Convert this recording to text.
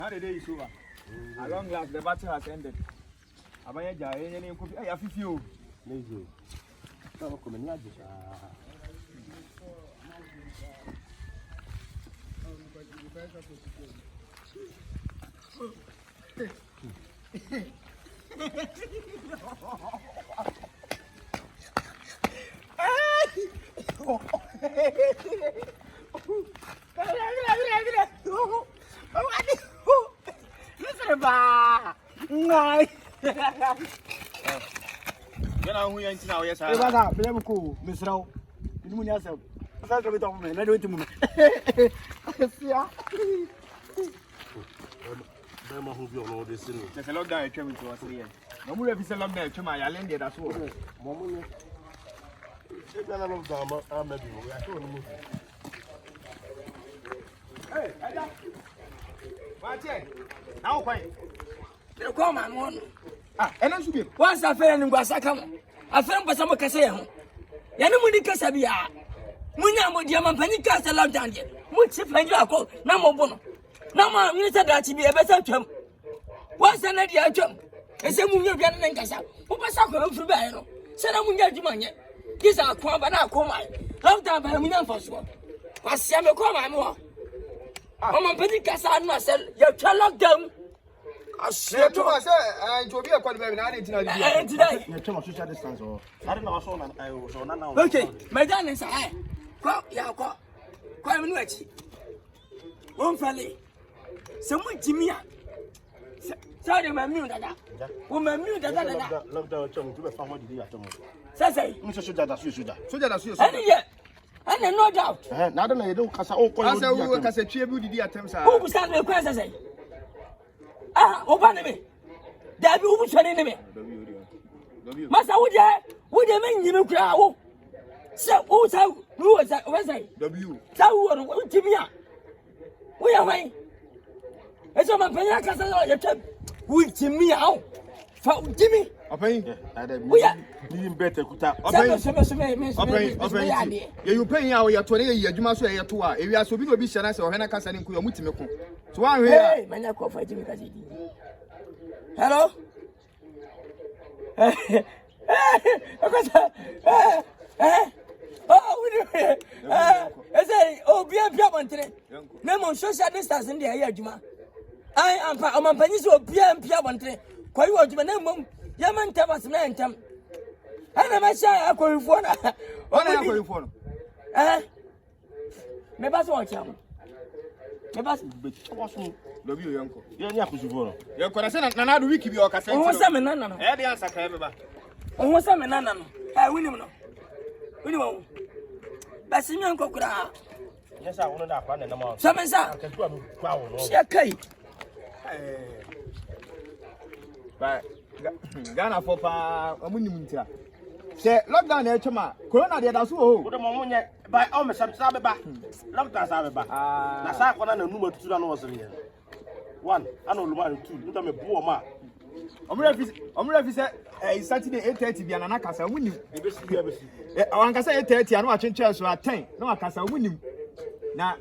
Now the day is over. At long last, the battle has ended. Abaya Jay, any coffee, I have you. Lazy. No, come in, You know who you ain't now, yes, I have a cool, Miss Row. You mean yourself? I don't know, I do it to me. There's a lockdown I came to us here. No more if it's a lockdown to my island, that's all. Mamma, if I love Dama, I'm maybe Hey, what's it? Now, quite. You come and one. Ah, and I should be. Once I fell in Guasacam, I found for some Caseo. Yanamuni Casabia. Munyamo Diamant Penny Castle London. Which if I go, no more bono. No more, you said that to be a better term. What's an idea term? And some Munya and Casa, who was up from Bano. Said I'm Munya. These are Quabana Coma. Long time by Munya for sure. What's Samuel Coma more? I'm a Penny Casa myself. You're lockdown. I said to myself, and to be a quadruple, I didn't Today. You're too much social distance, or I don't know what I was on now. Okay, my dad is a high. Quite, yeah, quite much. One family. Someone Jimmy. Sorry, my mule, that. Woman, mule, that. Love the chum to a family. Say, Mr. Sugar, that's you, Sugar. so that's you. and yet, and no doubt. Now, I don't cast all I said, we work as a tribute to the attempts. Who was standing a question? Say, ah, open me. There be who showing me. Master, would you mean you crowd? So, who was that? Was I? W. So, Jimmy. We are way. It's on my penny castle. Your tip. With Jimmy out. For Jimmy. Okay. We are better. You pay our 20 years, you must say a 2 hours. If you are so big, be sure or Hana Cassan in Kuyamutimo. So I'm here. Man, call for Jimmy. Hello? Oh, be a piabante. No more social distance in the air, Juma. I am a peninsula of piabante. Quite what you name, Yaman Tamas Mantam. And I'm a shy, I call you for. What are you going for? Eh? Maybe I want you. Maybe I What's W, your uncle. You're not to Your connection and another week of your cassette. what's some and none. I the answer, Cabba. What's some and none. I win him. We know. But see me and Cockra. Yes, I want to find a number. Some is up. Okay. But Ghana for a minimum. Say, lockdown there, Chama. Corona, the other so. Put a moment by almost some Sababa. Lockdown Sababa. That's how I know number 2 was here. 1, I know number 2. Look at me, poor man. I'm Saturday 8:30 be an anacasa winning. I can say 8:30, I know I change chairs so at 10. No, I can say winning. Now,